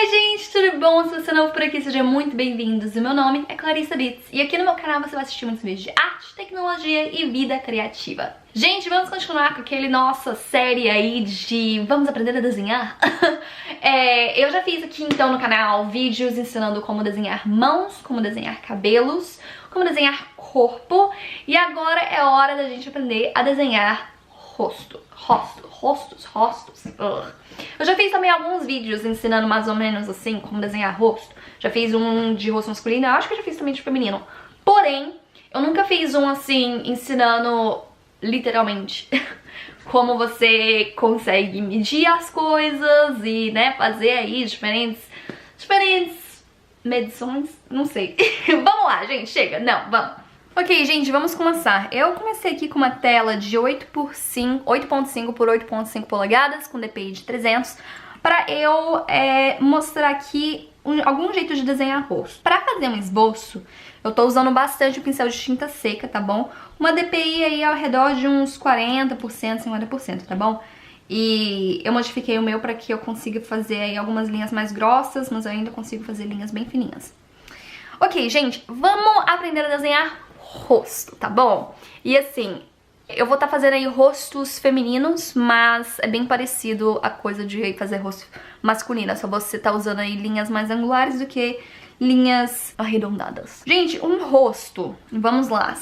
Oi gente, tudo bom? Se você é novo por aqui, sejam muito bem-vindos. O meu nome é Clarissa Bits e aqui no meu canal você vai assistir muitos vídeos de arte, tecnologia e vida criativa. Gente, vamos continuar com aquele nossa série aí de vamos aprender a desenhar? Eu já fiz aqui então no canal vídeos ensinando como desenhar mãos, como desenhar cabelos, como desenhar corpo e agora é hora da gente aprender a desenhar rostos. Eu já fiz também alguns vídeos ensinando mais ou menos assim como desenhar rosto. Já fiz um de rosto masculino, eu acho que eu já fiz também de feminino. Porém, eu nunca fiz um assim ensinando literalmente como você consegue medir as coisas e, né, fazer aí diferentes medições, não sei. Vamos lá, gente, chega, não, vamos. Ok, gente, vamos começar. Eu comecei aqui com uma tela de 8.5 por 8.5 polegadas, com DPI de 300, para eu mostrar aqui algum jeito de desenhar rosto. Para fazer um esboço, eu tô usando bastante o pincel de tinta seca, tá bom? Uma DPI aí ao redor de uns 40%, 50%, tá bom? E eu modifiquei o meu para que eu consiga fazer aí algumas linhas mais grossas, mas eu ainda consigo fazer linhas bem fininhas. Ok, gente, vamos aprender a desenhar rosto, tá bom? E assim, eu vou estar fazendo aí rostos femininos, mas é bem parecido a coisa de fazer rosto masculino, só você tá usando aí linhas mais angulares do que linhas arredondadas. Gente, um rosto, vamos lá,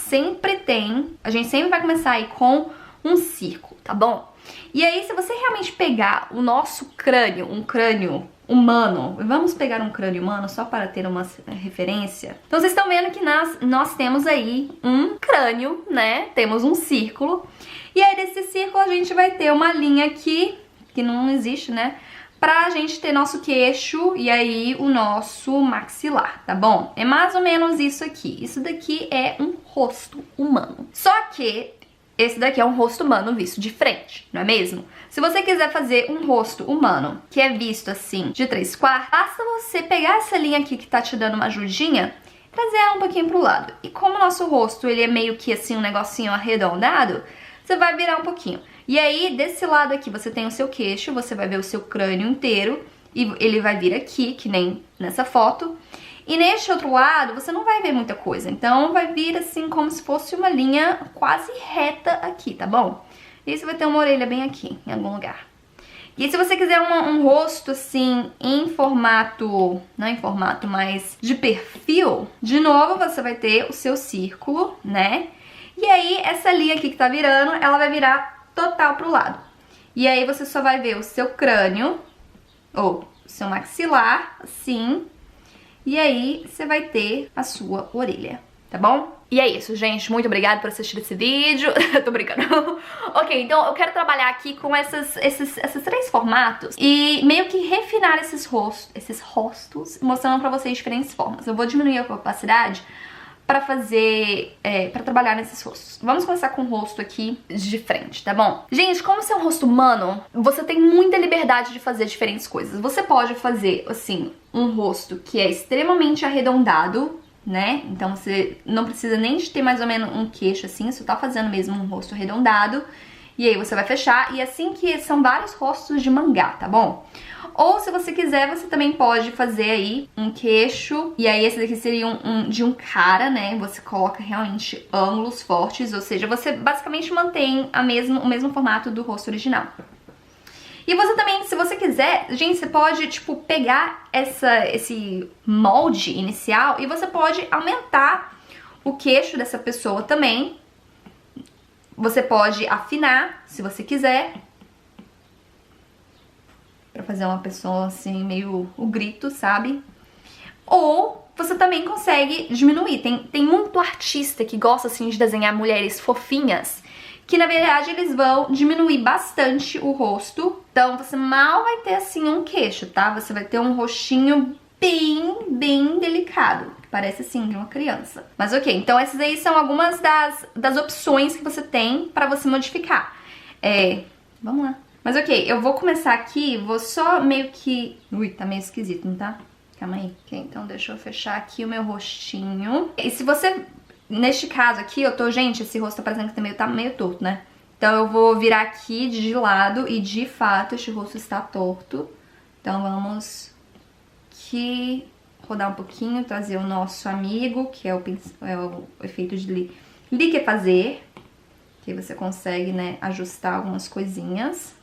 a gente sempre vai começar aí com um círculo, tá bom? E aí, se você realmente pegar o nosso crânio, um crânio humano, vamos pegar um crânio humano só para ter uma referência. Então vocês estão vendo que nós temos aí um crânio, né? Temos um círculo. E aí desse círculo a gente vai ter uma linha aqui, que não existe, né? Pra gente ter nosso queixo e aí o nosso maxilar, tá bom? É mais ou menos isso aqui. Isso daqui é um rosto humano. Só que esse daqui é um rosto humano visto de frente, não é mesmo? Se você quiser fazer um rosto humano que é visto assim, de 3/4, basta você pegar essa linha aqui que tá te dando uma ajudinha, trazer ela um pouquinho pro lado. E como o nosso rosto, ele é meio que assim, um negocinho arredondado, você vai virar um pouquinho. E aí, desse lado aqui, você tem o seu queixo, você vai ver o seu crânio inteiro, e ele vai vir aqui, que nem nessa foto. E neste outro lado, você não vai ver muita coisa. Então, vai vir assim como se fosse uma linha quase reta aqui, tá bom? E você vai ter uma orelha bem aqui, em algum lugar. E se você quiser um rosto assim, em formato, não em formato, mas de perfil, de novo você vai ter o seu círculo, né? E aí, essa linha aqui que tá virando, ela vai virar total pro lado. E aí, você só vai ver o seu crânio, ou o seu maxilar, assim. E aí, você vai ter a sua orelha, tá bom? E é isso, gente. Muito obrigada por assistir esse vídeo. Tô brincando. Ok, então eu quero trabalhar aqui com esses três formatos e meio que refinar esses rostos, mostrando pra vocês diferentes formas. Eu vou diminuir a opacidade pra fazer, pra trabalhar nesses rostos. Vamos começar com o rosto aqui de frente, tá bom? Gente, como você é um rosto humano, você tem muita liberdade de fazer diferentes coisas. Você pode fazer, assim, um rosto que é extremamente arredondado, né? Então você não precisa nem de ter mais ou menos um queixo assim, você tá fazendo mesmo um rosto arredondado. E aí você vai fechar, e assim que são vários rostos de mangá, tá bom? Ou se você quiser, você também pode fazer aí um queixo, e aí esse daqui seria de um cara, né? Você coloca realmente ângulos fortes, ou seja, você basicamente mantém o mesmo formato do rosto original. E você também, se você quiser, gente, você pode, tipo, pegar esse molde inicial e você pode aumentar o queixo dessa pessoa também. Você pode afinar, se você quiser, pra fazer uma pessoa assim, meio o grito, sabe? Ou você também consegue diminuir. Tem muito artista que gosta, assim, de desenhar mulheres fofinhas, que na verdade eles vão diminuir bastante o rosto. Então você mal vai ter assim um queixo, tá? Você vai ter um rostinho bem delicado, que parece assim de uma criança. Mas ok, então essas aí são algumas das opções que você tem pra você modificar. Vamos lá. Mas ok, eu vou começar aqui, vou só meio que... Ui, tá meio esquisito, não tá? Calma aí. Ok, então deixa eu fechar aqui o meu rostinho. E se você... Neste caso aqui, gente, esse rosto tá parecendo que tá meio torto, né? Então eu vou virar aqui de lado e de fato este rosto está torto. Então vamos aqui, rodar um pouquinho, trazer o nosso amigo, que é o efeito de liquefazer, que aí você consegue, né, ajustar algumas coisinhas,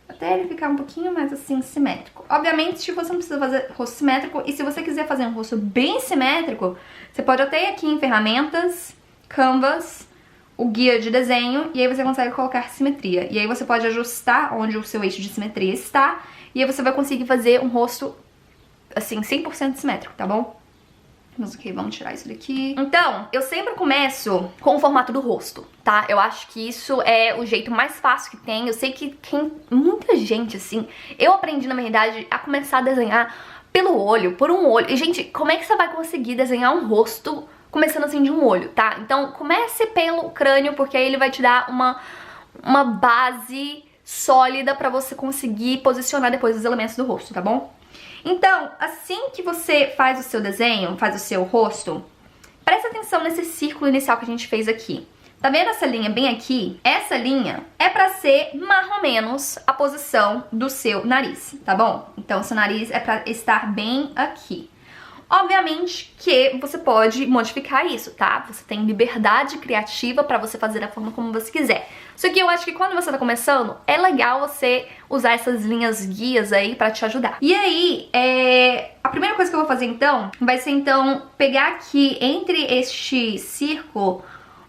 até ele ficar um pouquinho mais assim, simétrico. Obviamente, você não precisa fazer rosto simétrico, e se você quiser fazer um rosto bem simétrico, você pode até ir aqui em ferramentas, Canvas, o guia de desenho, e aí você consegue colocar simetria. E aí você pode ajustar onde o seu eixo de simetria está, e aí você vai conseguir fazer um rosto, assim, 100% simétrico, tá bom? Mas ok, vamos tirar isso daqui. Então, eu sempre começo com o formato do rosto, tá? Eu acho que isso é o jeito mais fácil que tem. Eu sei que muita gente, assim... Eu aprendi, na verdade, a começar a desenhar pelo olho, por um olho. E, gente, como é que você vai conseguir desenhar um rosto começando assim de um olho, tá? Então, comece pelo crânio, porque aí ele vai te dar uma base sólida pra você conseguir posicionar depois os elementos do rosto, tá bom? Então, assim que você faz o seu desenho, faz o seu rosto, presta atenção nesse círculo inicial que a gente fez aqui. Tá vendo essa linha bem aqui? Essa linha é pra ser mais ou menos a posição do seu nariz, tá bom? Então, seu nariz é pra estar bem aqui. Obviamente que você pode modificar isso, tá? Você tem liberdade criativa pra você fazer da forma como você quiser. Só que eu acho que quando você tá começando, é legal você usar essas linhas guias aí pra te ajudar. E aí, a primeira coisa que eu vou fazer então, vai ser então pegar aqui entre este círculo,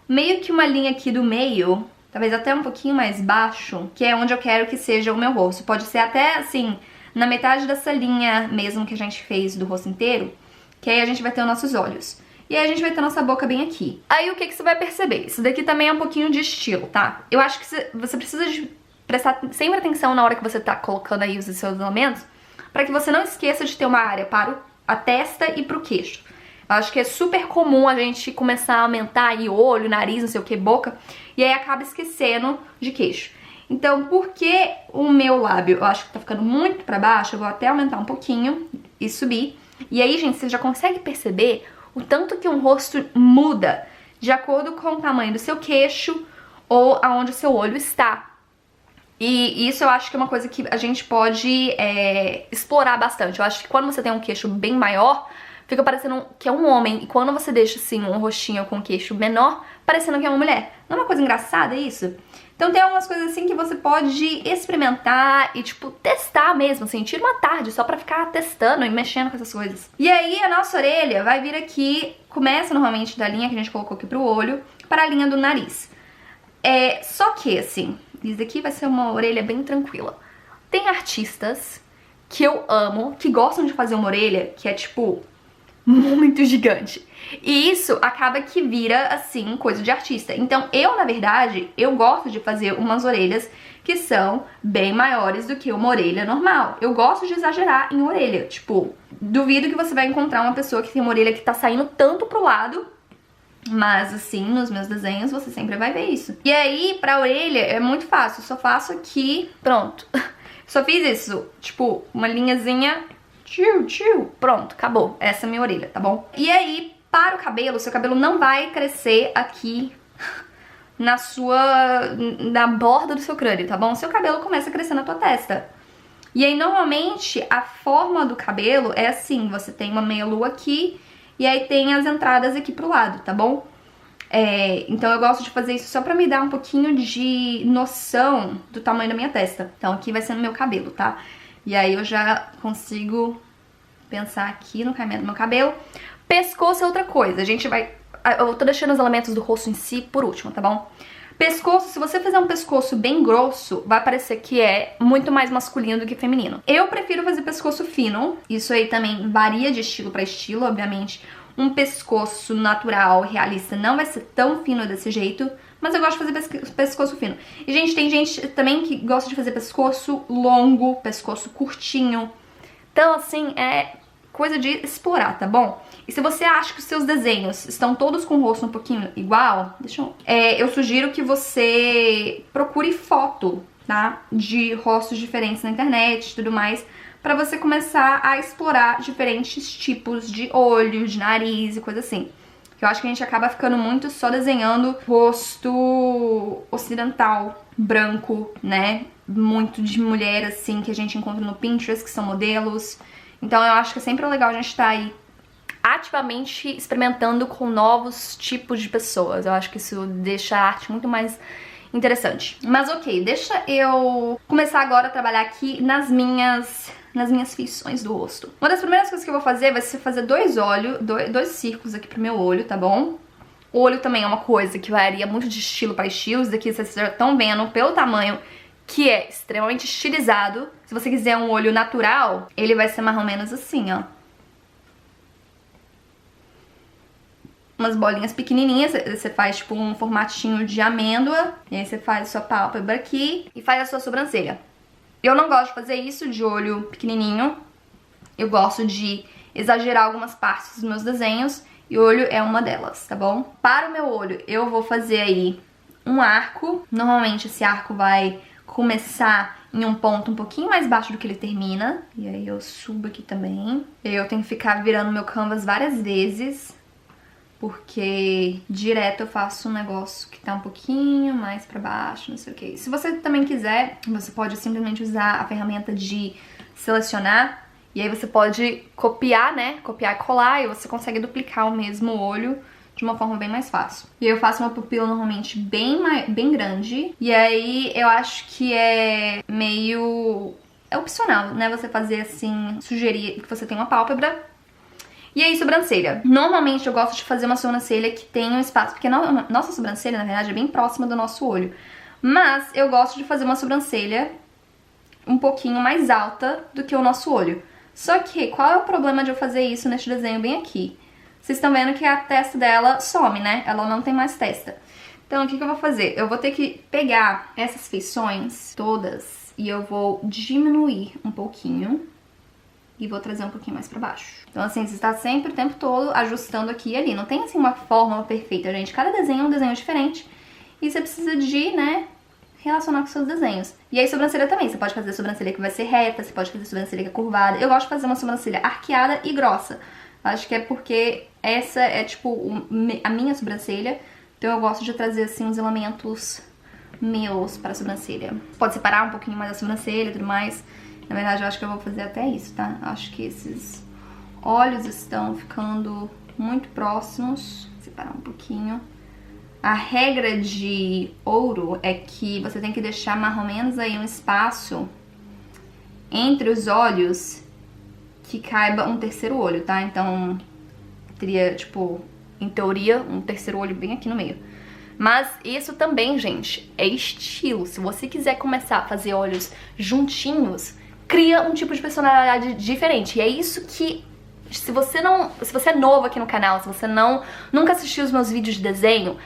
meio que uma linha aqui do meio, talvez até um pouquinho mais baixo, que é onde eu quero que seja o meu rosto. Pode ser até assim, na metade dessa linha mesmo que a gente fez do rosto inteiro, que aí a gente vai ter os nossos olhos. E aí a gente vai ter nossa boca bem aqui. Aí o que você vai perceber? Isso daqui também é um pouquinho de estilo, tá? Eu acho que você precisa de prestar sempre atenção na hora que você tá colocando aí os seus elementos, pra que você não esqueça de ter uma área para a testa e pro queixo. Eu acho que é super comum a gente começar a aumentar aí olho, nariz, não sei o que, boca, e aí acaba esquecendo de queixo. Então, porque o meu lábio, eu acho que tá ficando muito pra baixo, eu vou até aumentar um pouquinho e subir. E aí, gente, você já consegue perceber o tanto que um rosto muda de acordo com o tamanho do seu queixo ou aonde o seu olho está. E isso eu acho que é uma coisa que a gente pode explorar bastante. Eu acho que quando você tem um queixo bem maior, fica parecendo que é um homem. E quando você deixa, assim, um rostinho com um queixo menor, parecendo que é uma mulher. Não é uma coisa engraçada isso? Então tem algumas coisas assim que você pode experimentar e, tipo, testar mesmo, assim. Tira uma tarde só pra ficar testando e mexendo com essas coisas. E aí a nossa orelha vai vir aqui, começa normalmente da linha que a gente colocou aqui pro olho, para a linha do nariz. Só que, assim, isso aqui vai ser uma orelha bem tranquila. Tem artistas que eu amo, que gostam de fazer uma orelha que é, tipo, muito gigante. E isso acaba que vira, assim, coisa de artista. Então eu, na verdade, eu gosto de fazer umas orelhas que são bem maiores do que uma orelha normal. Eu gosto de exagerar em orelha. Tipo, duvido que você vai encontrar uma pessoa que tem uma orelha que tá saindo tanto pro lado, mas assim, nos meus desenhos você sempre vai ver isso. E aí, pra orelha é muito fácil. Eu só faço aqui, pronto. Só fiz isso, tipo, uma linhazinha, pronto, acabou. Essa é a minha orelha, tá bom? E aí, para o cabelo, seu cabelo não vai crescer aqui na borda do seu crânio, tá bom? Seu cabelo começa a crescer na tua testa. E aí, normalmente, a forma do cabelo é assim, você tem uma meia-lua aqui e aí tem as entradas aqui pro lado, tá bom? Então eu gosto de fazer isso só pra me dar um pouquinho de noção do tamanho da minha testa. Então aqui vai ser no meu cabelo, tá? E aí eu já consigo pensar aqui no caimento do meu cabelo. Pescoço é outra coisa, a gente vai... Eu tô deixando os elementos do rosto em si por último, tá bom? Pescoço, se você fizer um pescoço bem grosso, vai parecer que é muito mais masculino do que feminino. Eu prefiro fazer pescoço fino, isso aí também varia de estilo pra estilo, obviamente. Um pescoço natural, realista, não vai ser tão fino desse jeito, mas eu gosto de fazer pescoço fino. E, gente, tem gente também que gosta de fazer pescoço longo, pescoço curtinho. Então, assim, é coisa de explorar, tá bom? E se você acha que os seus desenhos estão todos com o rosto um pouquinho igual, eu sugiro que você procure foto, tá? De rostos diferentes na internet e tudo mais, pra você começar a explorar diferentes tipos de olho, de nariz e coisa assim. Eu acho que a gente acaba ficando muito só desenhando rosto ocidental, branco, né? Muito de mulher, assim, que a gente encontra no Pinterest, que são modelos. Então eu acho que é sempre legal a gente estar aí ativamente experimentando com novos tipos de pessoas. Eu acho que isso deixa a arte muito mais interessante. Mas ok, deixa eu começar agora a trabalhar aqui nas minhas feições do rosto. Uma das primeiras coisas que eu vou fazer vai ser fazer dois círculos aqui pro meu olho, tá bom? O olho também é uma coisa que varia muito de estilo para estilo. Isso daqui vocês já estão vendo pelo tamanho que é extremamente estilizado. Se você quiser um olho natural, ele vai ser mais ou menos assim, ó. Umas bolinhas pequenininhas, você faz tipo um formatinho de amêndoa, e aí você faz a sua pálpebra aqui e faz a sua sobrancelha. Eu não gosto de fazer isso de olho pequenininho, eu gosto de exagerar algumas partes dos meus desenhos, e o olho é uma delas, tá bom? Para o meu olho, eu vou fazer aí um arco. Normalmente esse arco vai começar em um ponto um pouquinho mais baixo do que ele termina. E aí eu subo aqui também. E aí eu tenho que ficar virando meu canvas várias vezes, porque direto eu faço um negócio que tá um pouquinho mais pra baixo, não sei o que. Se você também quiser, você pode simplesmente usar a ferramenta de selecionar. E aí você pode copiar, né? Copiar e colar, e você consegue duplicar o mesmo olho de uma forma bem mais fácil. E aí eu faço uma pupila normalmente bem grande. E aí eu acho que é meio... é opcional, né? Você fazer assim, sugerir que você tenha uma pálpebra. E aí, sobrancelha. Normalmente eu gosto de fazer uma sobrancelha que tenha um espaço, porque nossa sobrancelha, na verdade, é bem próxima do nosso olho. Mas eu gosto de fazer uma sobrancelha um pouquinho mais alta do que o nosso olho. Só que, qual é o problema de eu fazer isso neste desenho bem aqui? Vocês estão vendo que a testa dela some, né? Ela não tem mais testa. Então, o que eu vou fazer? Eu vou ter que pegar essas feições todas e eu vou diminuir um pouquinho e vou trazer um pouquinho mais pra baixo. Então, assim, você está sempre o tempo todo ajustando aqui e ali. Não tem, assim, uma fórmula perfeita, gente. Cada desenho é um desenho diferente e você precisa de, né, relacionar com seus desenhos. E aí, sobrancelha também. Você pode fazer sobrancelha que vai ser reta, você pode fazer sobrancelha que é curvada. Eu gosto de fazer uma sobrancelha arqueada e grossa. Acho que é porque essa é, tipo, a minha sobrancelha. Então eu gosto de trazer, assim, uns elementos meus para a sobrancelha. Pode separar um pouquinho mais a sobrancelha e tudo mais. Na verdade, eu acho que eu vou fazer até isso, tá? Acho que esses olhos estão ficando muito próximos. Vou separar um pouquinho. A regra de ouro é que você tem que deixar mais ou menos aí um espaço entre os olhos que caiba um terceiro olho, tá? Então, teria, tipo, em teoria, um terceiro olho bem aqui no meio. Mas isso também, gente, é estilo. Se você quiser começar a fazer olhos juntinhos, cria um tipo de personalidade diferente. E é isso que, se você é novo aqui no canal, se você nunca assistiu os meus vídeos de desenho,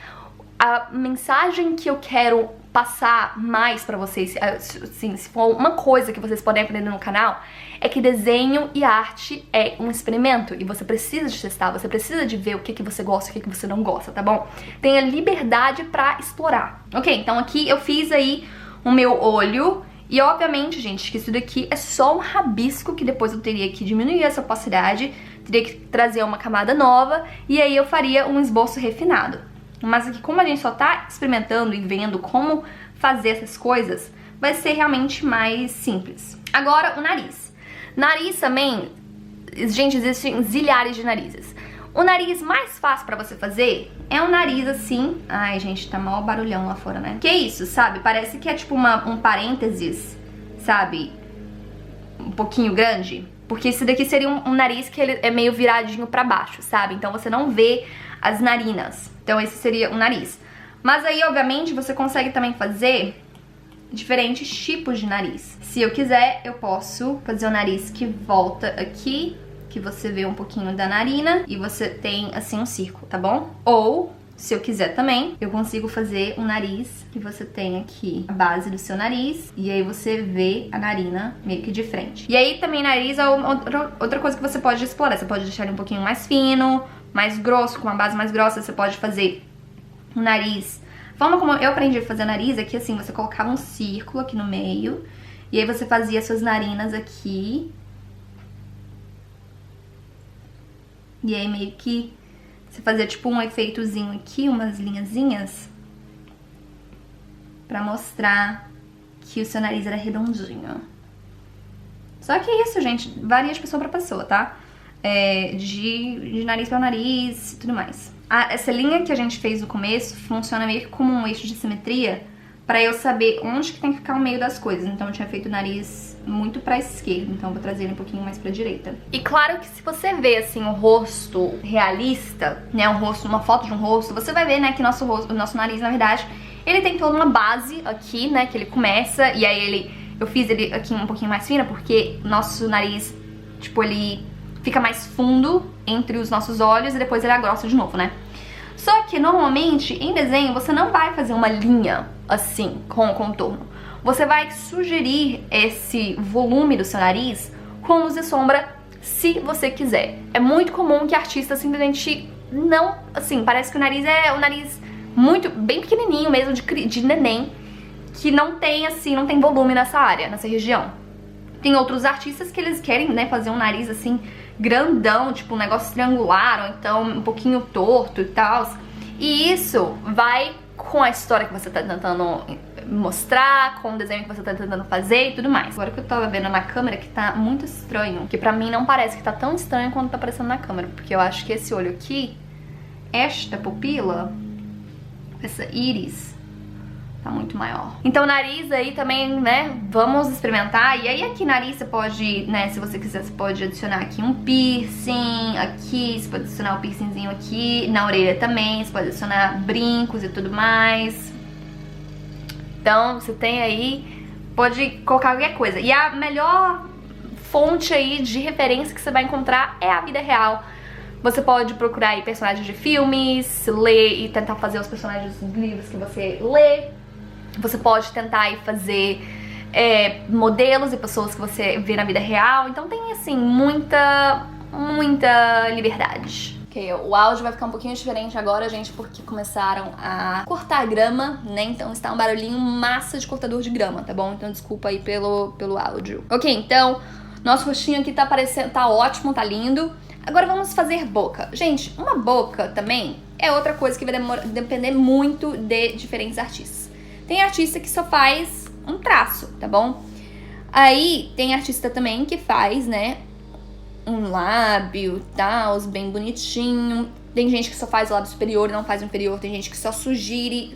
a mensagem que eu quero passar mais pra vocês, assim, se for uma coisa que vocês podem aprender no canal, é que desenho e arte é um experimento e você precisa de testar, você precisa de ver o que você gosta e o que você não gosta, tá bom? Tenha liberdade pra explorar. Ok, então aqui eu fiz aí o meu olho e obviamente, gente, que isso daqui é só um rabisco que depois eu teria que diminuir essa opacidade, teria que trazer uma camada nova e aí eu faria um esboço refinado. Mas aqui, como a gente só tá experimentando e vendo como fazer essas coisas, vai ser realmente mais simples. Agora, o nariz. Nariz também, gente, existem zilhares de narizes. O nariz mais fácil pra você fazer é um nariz assim... Ai, gente, tá mó barulhão lá fora, né? Que isso, sabe? Parece que é tipo um parênteses, sabe? Um pouquinho grande. Porque esse daqui seria um nariz que ele é meio viradinho pra baixo, sabe? Então você não vê as narinas. Então esse seria o nariz. Mas aí, obviamente, você consegue também fazer diferentes tipos de nariz. Se eu quiser, eu posso fazer o nariz que volta aqui, que você vê um pouquinho da narina e você tem, assim, um círculo, tá bom? Ou, se eu quiser também, eu consigo fazer um nariz que você tem aqui a base do seu nariz e aí você vê a narina meio que de frente. E aí também nariz é outra coisa que você pode explorar. Você pode deixar ele um pouquinho mais fino, mais grosso, com uma base mais grossa. Você pode fazer um nariz... A forma como eu aprendi a fazer nariz é que, assim, você colocava um círculo aqui no meio e aí você fazia suas narinas aqui. E aí meio que você fazia tipo um efeitozinho aqui, umas linhazinhas, pra mostrar que o seu nariz era redondinho. Só que é isso, gente, varia de pessoa pra pessoa, tá? De nariz pra nariz e tudo mais. Essa linha que a gente fez no começo funciona meio que como um eixo de simetria pra eu saber onde que tem que ficar o meio das coisas. Então eu tinha feito o nariz muito pra esquerda, então eu vou trazer ele um pouquinho mais pra direita. E claro que se você vê, assim, o rosto realista, né, uma foto de um rosto, você vai ver, né, que o nosso nariz, na verdade, ele tem toda uma base aqui, né, que ele começa, e aí eu fiz ele aqui um pouquinho mais fina, porque nosso nariz, tipo, ele fica mais fundo entre os nossos olhos e depois ele agrossa de novo, né? Só que, normalmente, em desenho, você não vai fazer uma linha assim, com o contorno. Você vai sugerir esse volume do seu nariz com luz e sombra, se você quiser. É muito comum que artistas simplesmente não, assim, parece que o nariz é um nariz muito, bem pequenininho mesmo, de neném, que não tem, assim, não tem volume nessa área, nessa região. Tem outros artistas que eles querem, né, fazer um nariz, assim, grandão, tipo um negócio triangular, ou então um pouquinho torto e tal. E isso vai com a história que você tá tentando mostrar, com o desenho que você tá tentando fazer e tudo mais. Agora que eu tava vendo na câmera que tá muito estranho, que pra mim não parece que tá tão estranho quanto tá parecendo na câmera, porque eu acho que esse olho aqui, esta pupila, essa íris, tá muito maior. Então o nariz aí também, né, vamos experimentar. E aí aqui nariz você pode, né, se você quiser, você pode adicionar aqui um piercing, aqui você pode adicionar um piercingzinho aqui, na orelha também, você pode adicionar brincos e tudo mais. Então você tem aí, pode colocar qualquer coisa. E a melhor fonte aí de referência que você vai encontrar é a vida real. Você pode procurar aí personagens de filmes, ler e tentar fazer os personagens dos livros que você lê. Você pode tentar aí fazer modelos e pessoas que você vê na vida real. Então tem, assim, muita liberdade. Ok, o áudio vai ficar um pouquinho diferente agora, gente, porque começaram a cortar a grama, né? Então está um barulhinho massa de cortador de grama, tá bom? Então desculpa aí pelo áudio. Ok, então, nosso rostinho aqui tá ótimo, tá lindo. Agora vamos fazer boca. Gente, uma boca também é outra coisa que vai depender muito de diferentes artistas. Tem artista que só faz um traço, tá bom? Aí tem artista também que faz, né, um lábio, tal, bem bonitinho. Tem gente que só faz o lábio superior e não faz o inferior. Tem gente que só sugere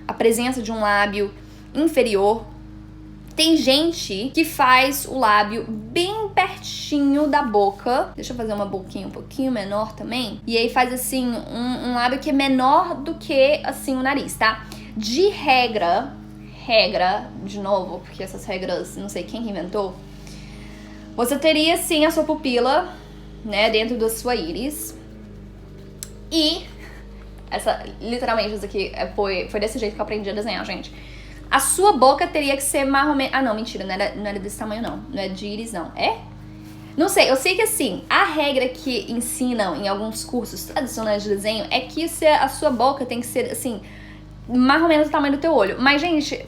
a presença de um lábio inferior. Tem gente que faz o lábio bem pertinho da boca. Deixa eu fazer uma boquinha um pouquinho menor também. E aí faz, assim, um lábio que é menor do que, assim, o nariz, tá? De regra, de novo, porque essas regras, não sei quem inventou. Você teria, sim, a sua pupila, né, dentro da sua íris. E literalmente, isso aqui foi desse jeito que eu aprendi a desenhar, gente. A sua boca teria que ser mais ou menos... Ah, não, mentira, não era desse tamanho, não. Não é de íris, não. É? Não sei, eu sei que, assim, a regra que ensinam em alguns cursos tradicionais de desenho é que a sua boca tem que ser, assim, mais ou menos o tamanho do teu olho. Mas, gente,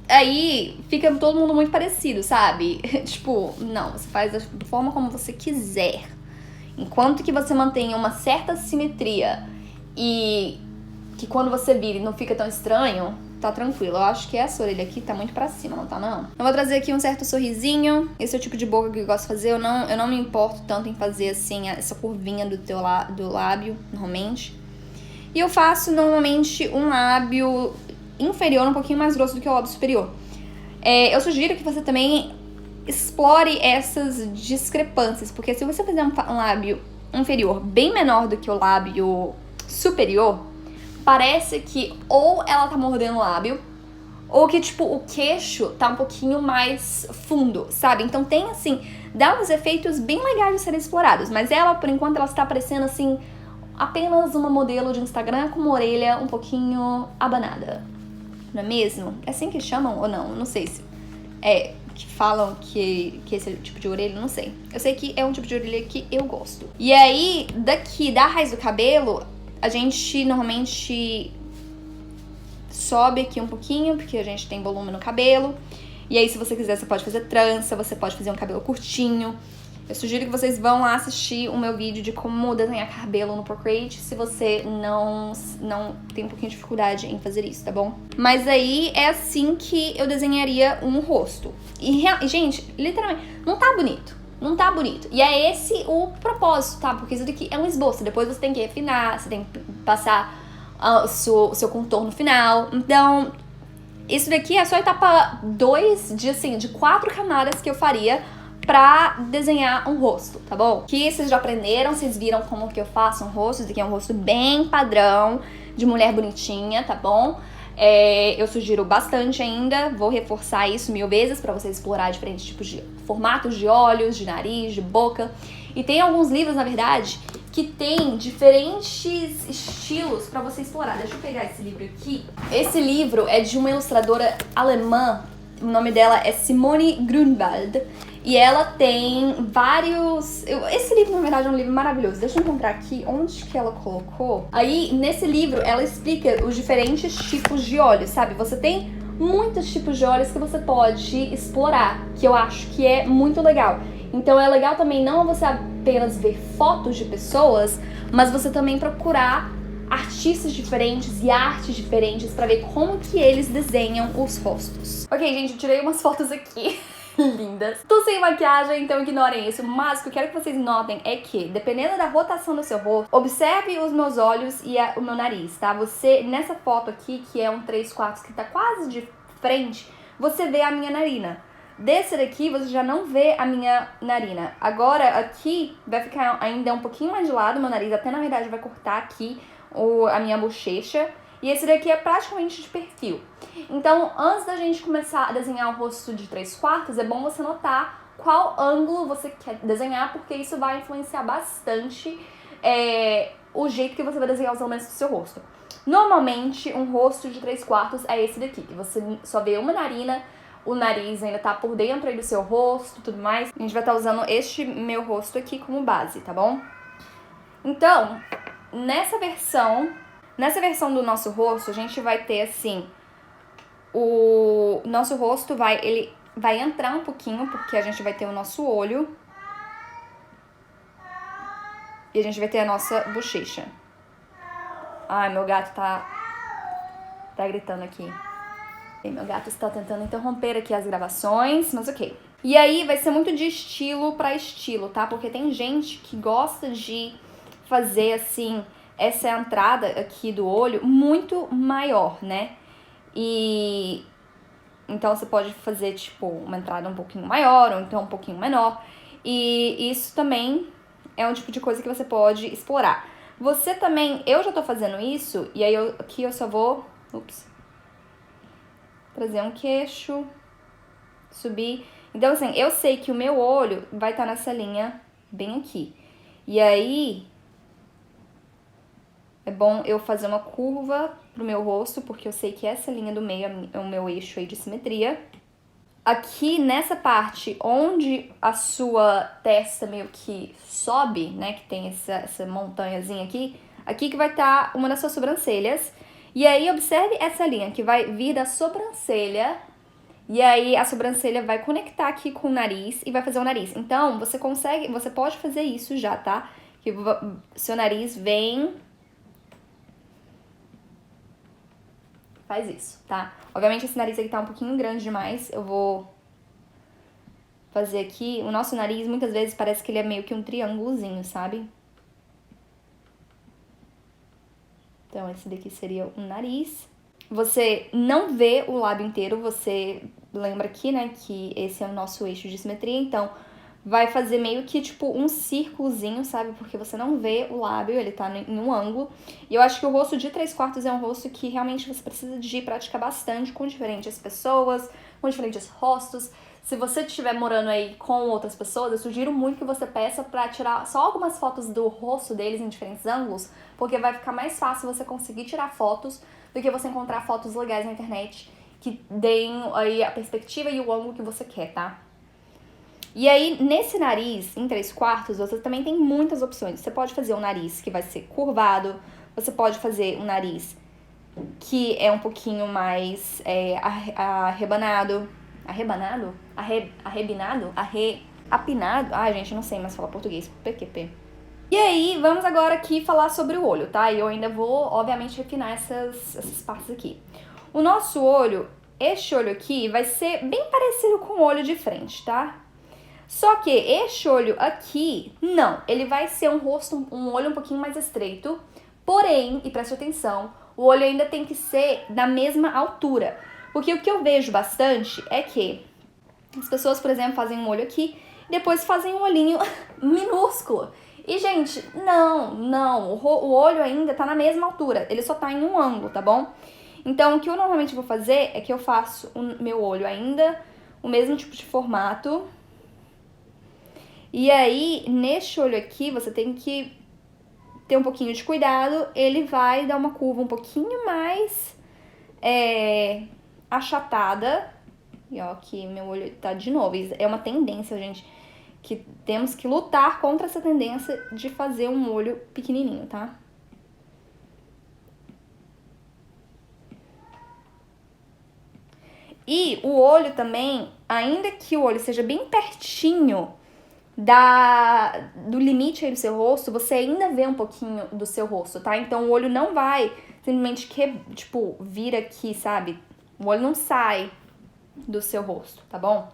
aí fica todo mundo muito parecido, sabe? Tipo, não, você faz da forma como você quiser. Enquanto que você mantenha uma certa simetria e que quando você vira não fica tão estranho, tá tranquilo. Eu acho que essa orelha aqui tá muito pra cima, não tá não? Eu vou trazer aqui um certo sorrisinho. Esse é o tipo de boca que eu gosto de fazer. Eu não me importo tanto em fazer, assim, essa curvinha do lábio, normalmente. E eu faço, normalmente, um lábio inferior um pouquinho mais grosso do que o lábio superior. Eu sugiro que você também explore essas discrepâncias, porque se você fizer um lábio inferior bem menor do que o lábio superior, parece que ou ela tá mordendo o lábio, ou que, tipo, o queixo tá um pouquinho mais fundo, sabe? Então tem, assim, dá uns efeitos bem legais de serem explorados, mas ela, por enquanto, ela está parecendo, assim, apenas uma modelo de Instagram com uma orelha um pouquinho abanada. Não é mesmo? É assim que chamam ou não? Não sei se que falam que esse é o tipo de orelha, não sei. Eu sei que é um tipo de orelha que eu gosto. E aí, daqui da raiz do cabelo, a gente normalmente sobe aqui um pouquinho, porque a gente tem volume no cabelo. E aí, se você quiser, você pode fazer trança, você pode fazer um cabelo curtinho. Eu sugiro que vocês vão lá assistir o meu vídeo de como desenhar cabelo no Procreate, se você não tem um pouquinho de dificuldade em fazer isso, tá bom? Mas aí é assim que eu desenharia um rosto. E, gente, literalmente, não tá bonito. Não tá bonito. E é esse o propósito, tá? Porque isso daqui é um esboço. Depois você tem que refinar, você tem que passar o seu contorno final. Então, isso daqui é só a etapa 2 de 4 camadas que eu faria pra desenhar um rosto, tá bom? Que vocês já aprenderam, vocês viram como que eu faço um rosto. Esse aqui é um rosto bem padrão, de mulher bonitinha, tá bom? Eu sugiro bastante ainda, vou reforçar isso 1000 vezes pra vocês explorar diferentes tipos de formatos de olhos, de nariz, de boca. E tem alguns livros, na verdade, que tem diferentes estilos pra você explorar. Deixa eu pegar esse livro aqui. Esse livro é de uma ilustradora alemã, o nome dela é Simone Grunwald. E ela tem vários... Esse livro, na verdade, é um livro maravilhoso. Deixa eu encontrar aqui onde que ela colocou. Aí, nesse livro, ela explica os diferentes tipos de olhos, sabe? Você tem muitos tipos de olhos que você pode explorar, que eu acho que é muito legal. Então, é legal também não você apenas ver fotos de pessoas, mas você também procurar artistas diferentes e artes diferentes pra ver como que eles desenham os rostos. Ok, gente, eu tirei umas fotos aqui. Lindas. Tô sem maquiagem, então ignorem isso. Mas o que eu quero que vocês notem é que, dependendo da rotação do seu rosto, observe os meus olhos e o meu nariz, tá? Você, nessa foto aqui, que é um 3/4 que tá quase de frente, você vê a minha narina. Desse daqui, você já não vê a minha narina. Agora, aqui, vai ficar ainda um pouquinho mais de lado, meu nariz até, na verdade, vai cortar aqui a minha bochecha. E esse daqui é praticamente de perfil. Então, antes da gente começar a desenhar o rosto de 3/4, é bom você notar qual ângulo você quer desenhar, porque isso vai influenciar bastante o jeito que você vai desenhar os elementos do seu rosto. Normalmente, um rosto de 3/4 é esse daqui, que você só vê uma narina, o nariz ainda tá por dentro aí do seu rosto e tudo mais. A gente vai estar usando este meu rosto aqui como base, tá bom? Então, nessa versão do nosso rosto, a gente vai ter assim, o nosso rosto ele vai entrar um pouquinho, porque a gente vai ter o nosso olho e a gente vai ter a nossa bochecha. Ai, meu gato tá gritando aqui. E meu gato está tentando interromper aqui as gravações, mas ok. E aí vai ser muito de estilo pra estilo, tá? Porque tem gente que gosta de fazer assim essa entrada aqui do olho muito maior, né? E então você pode fazer tipo uma entrada um pouquinho maior ou então um pouquinho menor. E isso também é um tipo de coisa que você pode explorar. Você também, eu já tô fazendo isso, e aí aqui eu só vou, trazer um queixo, subir. Então assim, eu sei que o meu olho vai estar nessa linha bem aqui. E aí é bom eu fazer uma curva pro meu rosto, porque eu sei que essa linha do meio é o meu eixo aí de simetria. Aqui nessa parte onde a sua testa meio que sobe, né, que tem essa montanhazinha aqui que vai estar uma das suas sobrancelhas. E aí observe essa linha que vai vir da sobrancelha, e aí a sobrancelha vai conectar aqui com o nariz e vai fazer o nariz. Então, você pode fazer isso já, tá? Que seu nariz vem... Faz isso, tá? Obviamente esse nariz aqui tá um pouquinho grande demais. Eu vou fazer aqui. O nosso nariz, muitas vezes, parece que ele é meio que um triângulozinho, sabe? Então, esse daqui seria o nariz. Você não vê o lábio inteiro, você lembra aqui, né, que esse é o nosso eixo de simetria. Então, vai fazer meio que, tipo, um círculozinho, sabe? Porque você não vê o lábio, ele tá em um ângulo. E eu acho que o rosto de 3/4 é um rosto que realmente você precisa de praticar bastante com diferentes pessoas, com diferentes rostos. Se você estiver morando aí com outras pessoas, eu sugiro muito que você peça pra tirar só algumas fotos do rosto deles em diferentes ângulos, porque vai ficar mais fácil você conseguir tirar fotos do que você encontrar fotos legais na internet que deem aí a perspectiva e o ângulo que você quer, tá? E aí, nesse nariz, em 3/4, você também tem muitas opções. Você pode fazer um nariz que vai ser curvado, você pode fazer um nariz que é um pouquinho mais arrebinado, apinado. Ai, gente, não sei mais falar português. PQP. E aí, vamos agora aqui falar sobre o olho, tá? E eu ainda vou, obviamente, refinar essas partes aqui. O nosso olho, este olho aqui, vai ser bem parecido com o olho de frente, tá? Só que este olho aqui, não. Ele vai ser um olho um pouquinho mais estreito. Porém, e preste atenção, o olho ainda tem que ser da mesma altura. Porque o que eu vejo bastante é que as pessoas, por exemplo, fazem um olho aqui e depois fazem um olhinho minúsculo. E, gente, não. O olho ainda tá na mesma altura. Ele só tá em um ângulo, tá bom? Então, o que eu normalmente vou fazer é que eu faço o meu olho ainda, o mesmo tipo de formato. E aí, neste olho aqui, você tem que ter um pouquinho de cuidado. Ele vai dar uma curva um pouquinho mais achatada. E ó, aqui meu olho tá de novo. É uma tendência, gente, que temos que lutar contra essa tendência de fazer um olho pequenininho, tá? E o olho também, ainda que o olho seja bem pertinho do limite aí do seu rosto, você ainda vê um pouquinho do seu rosto, tá? Então o olho não vai simplesmente vir aqui, sabe? O olho não sai do seu rosto, tá bom?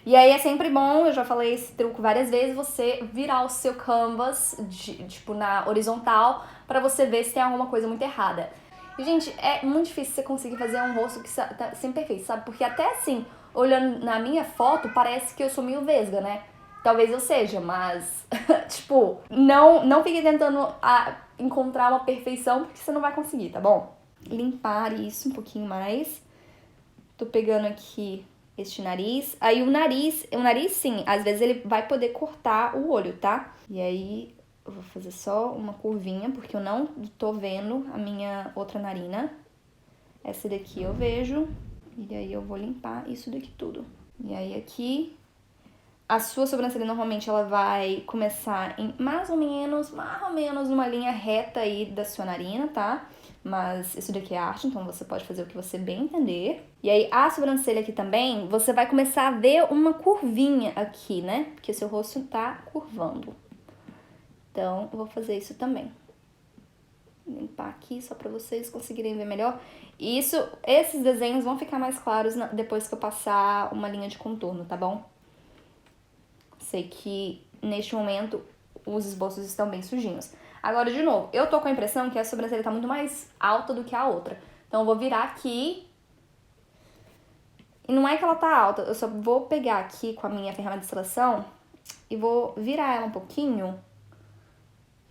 E aí é sempre bom, eu já falei esse truque várias vezes, você virar o seu canvas, na horizontal, pra você ver se tem alguma coisa muito errada. E, gente, é muito difícil você conseguir fazer um rosto que tá sempre perfeito, sabe? Porque até assim, olhando na minha foto, parece que eu sou meio vesga, né? Talvez eu seja, mas, não fique tentando encontrar uma perfeição, porque você não vai conseguir, tá bom? Limpar isso um pouquinho mais. Tô pegando aqui este nariz. Aí o nariz sim, às vezes ele vai poder cortar o olho, tá? E aí eu vou fazer só uma curvinha, porque eu não tô vendo a minha outra narina. Essa daqui eu vejo. E aí eu vou limpar isso daqui tudo. E aí aqui, a sua sobrancelha normalmente ela vai começar em mais ou menos numa linha reta aí da sua narina, tá? Mas isso daqui é arte, então você pode fazer o que você bem entender. E aí a sobrancelha aqui também, você vai começar a ver uma curvinha aqui, né? Porque seu rosto tá curvando. Então eu vou fazer isso também. Limpar aqui só pra vocês conseguirem ver melhor. E esses desenhos vão ficar mais claros depois que eu passar uma linha de contorno, tá bom? Sei que neste momento os esboços estão bem sujinhos. Agora, de novo, eu tô com a impressão que a sobrancelha tá muito mais alta do que a outra. Então eu vou virar aqui. E não é que ela tá alta, eu só vou pegar aqui com a minha ferramenta de seleção e vou virar ela um pouquinho.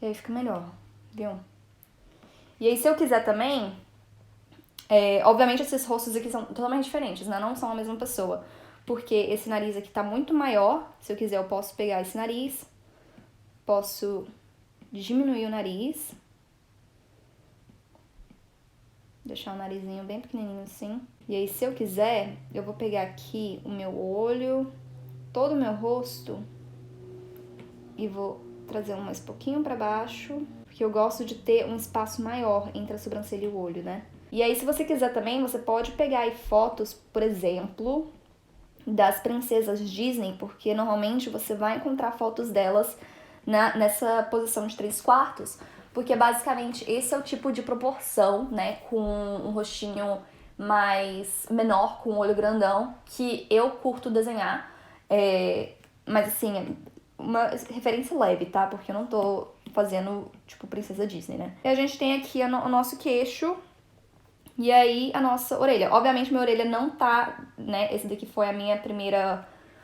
E aí fica melhor, viu? E aí se eu quiser também, obviamente esses rostos aqui são totalmente diferentes, né? Não são a mesma pessoa. Porque esse nariz aqui tá muito maior. Se eu quiser eu posso pegar esse nariz. Posso diminuir o nariz. Deixar o narizinho bem pequenininho assim. E aí, se eu quiser, eu vou pegar aqui o meu olho, todo o meu rosto, e vou trazer mais pouquinho pra baixo, porque eu gosto de ter um espaço maior entre a sobrancelha e o olho, né? E aí, se você quiser também, você pode pegar aí fotos, por exemplo, das princesas Disney, porque normalmente você vai encontrar fotos delas nessa posição de 3/4, porque basicamente esse é o tipo de proporção, né, com um rostinho mais menor, com um olho grandão, que eu curto desenhar, mas assim, uma referência leve, tá, porque eu não tô fazendo, tipo, princesa Disney, né. E a gente tem aqui o nosso queixo, e aí a nossa orelha. Obviamente minha orelha não tá, né, esse daqui foi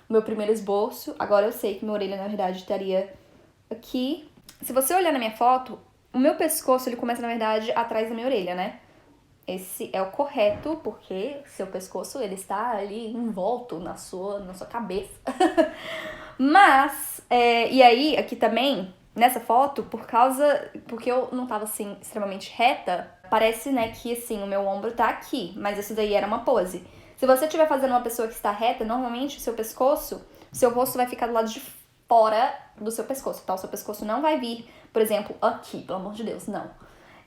meu primeiro esboço, agora eu sei que minha orelha na verdade estaria aqui. Se você olhar na minha foto, o meu pescoço ele começa na verdade atrás da minha orelha, né? Esse é o correto, porque seu pescoço ele está ali envolto na sua cabeça. Mas, e aí aqui também, nessa foto, porque eu não tava assim extremamente reta, parece, né, que assim, o meu ombro tá aqui, mas isso daí era uma pose. Se você estiver fazendo uma pessoa que está reta, normalmente o seu pescoço, seu rosto vai ficar do lado de fora do seu pescoço, tá? O seu pescoço não vai vir, por exemplo, aqui, pelo amor de Deus, não.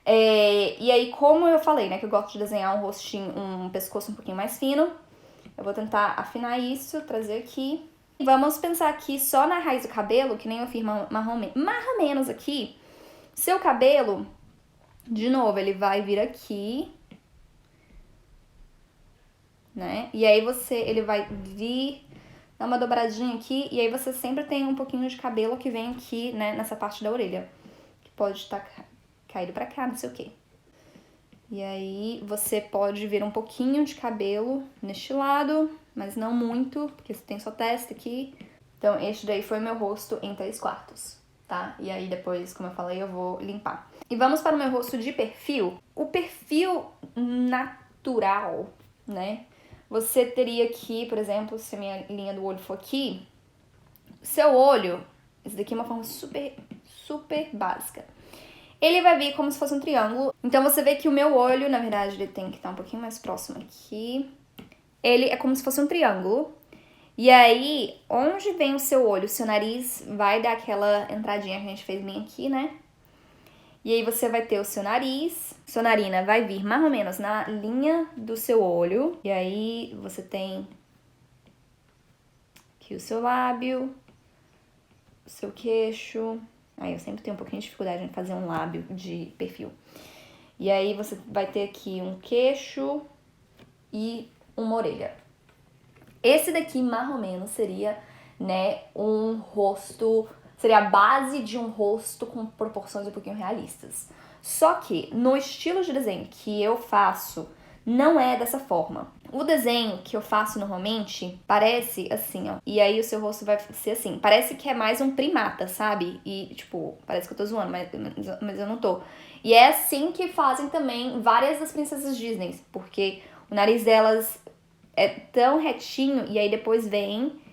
E aí, como eu falei, né, que eu gosto de desenhar um rostinho, um pescoço um pouquinho mais fino, eu vou tentar afinar isso, trazer aqui. Vamos pensar aqui só na raiz do cabelo, que nem eu fiz mais ou menos aqui. Seu cabelo, de novo, ele vai vir aqui, né? E aí ele vai vir, dar uma dobradinha aqui, e aí você sempre tem um pouquinho de cabelo que vem aqui, né, nessa parte da orelha. Que pode estar caído pra cá, não sei o quê. E aí você pode ver um pouquinho de cabelo neste lado, mas não muito, porque você tem sua testa aqui. Então, este daí foi meu rosto em 3/4, tá? E aí depois, como eu falei, eu vou limpar. E vamos para o meu rosto de perfil. O perfil natural, né? Você teria aqui, por exemplo, se a minha linha do olho for aqui, seu olho, esse daqui é uma forma super básica. Ele vai vir como se fosse um triângulo. Então você vê que o meu olho, na verdade, ele tem que estar um pouquinho mais próximo aqui. Ele é como se fosse um triângulo. E aí, onde vem o seu olho, o seu nariz vai dar aquela entradinha que a gente fez bem aqui, né? E aí você vai ter o seu nariz, sua narina vai vir mais ou menos na linha do seu olho. E aí você tem aqui o seu lábio, o seu queixo. Aí eu sempre tenho um pouquinho de dificuldade em fazer um lábio de perfil. E aí você vai ter aqui um queixo e uma orelha. Esse daqui, mais ou menos, seria, né, um rosto... Seria a base de um rosto com proporções um pouquinho realistas. Só que, no estilo de desenho que eu faço, não é dessa forma. O desenho que eu faço normalmente parece assim, ó. E aí o seu rosto vai ser assim. Parece que é mais um primata, sabe? E, tipo, parece que eu tô zoando, mas eu não tô. E é assim que fazem também várias das princesas Disney. Porque o nariz delas é tão retinho e aí depois vem...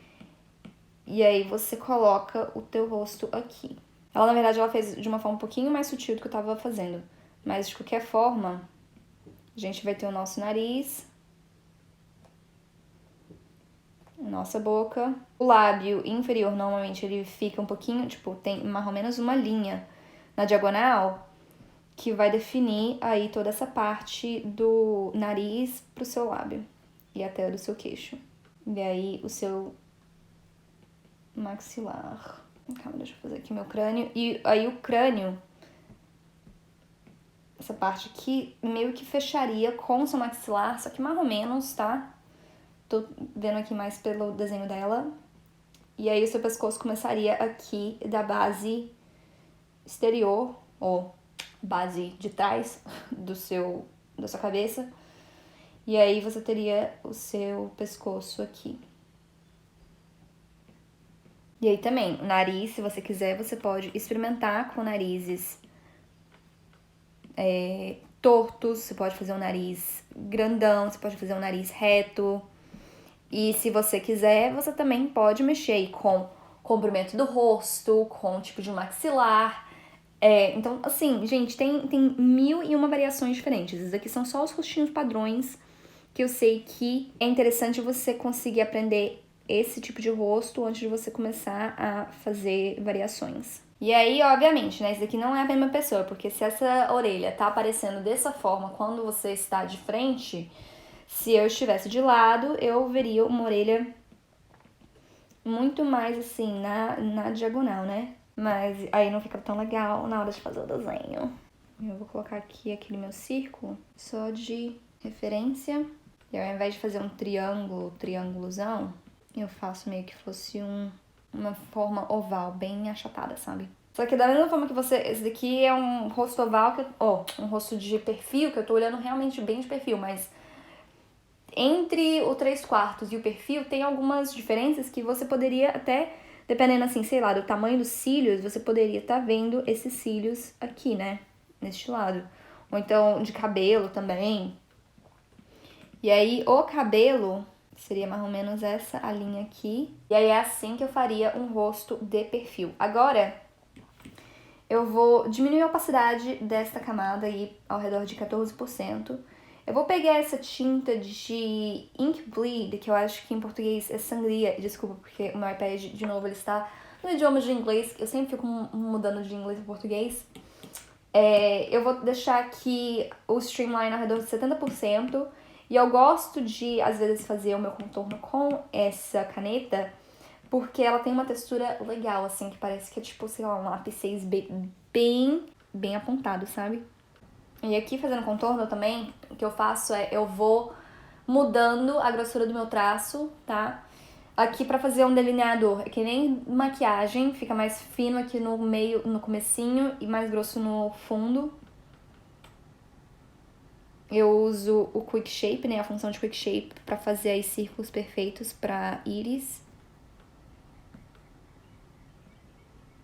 E aí você coloca o teu rosto aqui. Ela, na verdade, ela fez de uma forma um pouquinho mais sutil do que eu tava fazendo. Mas, de qualquer forma, a gente vai ter o nosso nariz. Nossa boca. O lábio inferior, normalmente, ele fica um pouquinho, tipo, tem mais ou menos uma linha na diagonal que vai definir aí toda essa parte do nariz pro seu lábio. E até do seu queixo. E aí, o seu... maxilar. Calma, deixa eu fazer aqui meu crânio. E aí o crânio, essa parte aqui, meio que fecharia com o seu maxilar, só que mais ou menos, tá? Tô vendo aqui mais pelo desenho dela. E aí o seu pescoço começaria aqui da base exterior, ou base de trás da sua cabeça. E aí você teria o seu pescoço aqui. E aí também, o nariz, se você quiser, você pode experimentar com narizes tortos, você pode fazer um nariz grandão, você pode fazer um nariz reto. E se você quiser, você também pode mexer aí com o comprimento do rosto, com o tipo de maxilar. Então, assim, gente, tem 1001 variações diferentes. Esses aqui são só os rostinhos padrões que eu sei que é interessante você conseguir aprender esse tipo de rosto antes de você começar a fazer variações. E aí, obviamente, né, isso daqui não é a mesma pessoa, porque se essa orelha tá aparecendo dessa forma quando você está de frente, se eu estivesse de lado, eu veria uma orelha muito mais assim, na diagonal, né? Mas aí não fica tão legal na hora de fazer o desenho. Eu vou colocar aqui aquele meu círculo só de referência. E ao invés de fazer um triângulozão, eu faço meio que fosse uma forma oval, bem achatada, sabe? Só que da mesma forma que esse daqui é um rosto oval, um rosto de perfil, que eu tô olhando realmente bem de perfil, mas entre o 3/4 e o perfil tem algumas diferenças que você poderia até, dependendo assim, sei lá, do tamanho dos cílios, você poderia estar vendo esses cílios aqui, né? Neste lado. Ou então de cabelo também. E aí o cabelo... seria mais ou menos essa a linha aqui. E aí é assim que eu faria um rosto de perfil. Agora, eu vou diminuir a opacidade desta camada aí ao redor de 14%. Eu vou pegar essa tinta de Ink Bleed, que eu acho que em português é sangria. Desculpa, porque o meu iPad, de novo, ele está no idioma de inglês. Eu sempre fico mudando de inglês para português. Eu vou deixar aqui o streamline ao redor de 70%. E eu gosto de, às vezes, fazer o meu contorno com essa caneta, porque ela tem uma textura legal, assim, que parece que é tipo, sei lá, um lápis 6 bem apontado, sabe? E aqui fazendo contorno também, o que eu faço é, eu vou mudando a grossura do meu traço, tá? Aqui pra fazer um delineador, é que nem maquiagem, fica mais fino aqui no meio, no comecinho e mais grosso no fundo. Eu uso o Quick Shape, né, a função de Quick Shape pra fazer aí círculos perfeitos pra íris.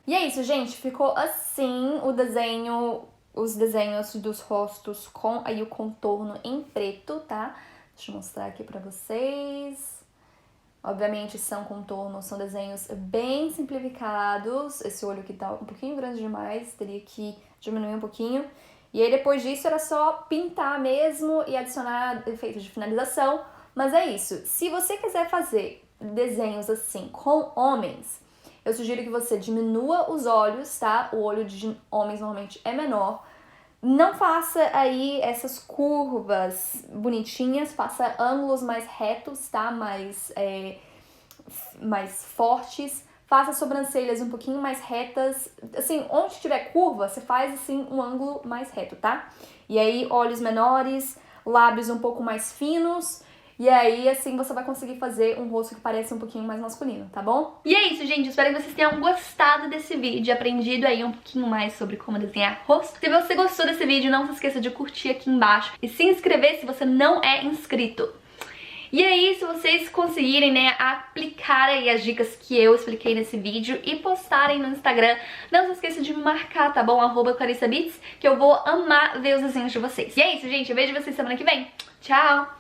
E é isso, gente, ficou assim o desenho, os desenhos dos rostos com aí o contorno em preto, tá? Deixa eu mostrar aqui pra vocês. Obviamente são contornos, são desenhos bem simplificados. Esse olho aqui tá um pouquinho grande demais, teria que diminuir um pouquinho. E aí depois disso era só pintar mesmo e adicionar efeitos de finalização. Mas é isso, se você quiser fazer desenhos assim com homens, eu sugiro que você diminua os olhos, tá? O olho de homens normalmente é menor. Não faça aí essas curvas bonitinhas, faça ângulos mais retos, tá? Mais fortes. Faça sobrancelhas um pouquinho mais retas. Assim, onde tiver curva, você faz assim um ângulo mais reto, tá? E aí, olhos menores, lábios um pouco mais finos. E aí, assim, você vai conseguir fazer um rosto que parece um pouquinho mais masculino, tá bom? E é isso, gente. Espero que vocês tenham gostado desse vídeo, aprendido aí um pouquinho mais sobre como desenhar rosto. Se você gostou desse vídeo, não se esqueça de curtir aqui embaixo e se inscrever se você não é inscrito. E aí, se vocês conseguirem, né, aplicar aí as dicas que eu expliquei nesse vídeo e postarem no Instagram, não se esqueça de me marcar, tá bom? @ClarissaBeats, que eu vou amar ver os desenhos de vocês. E é isso, gente. Eu vejo vocês semana que vem. Tchau!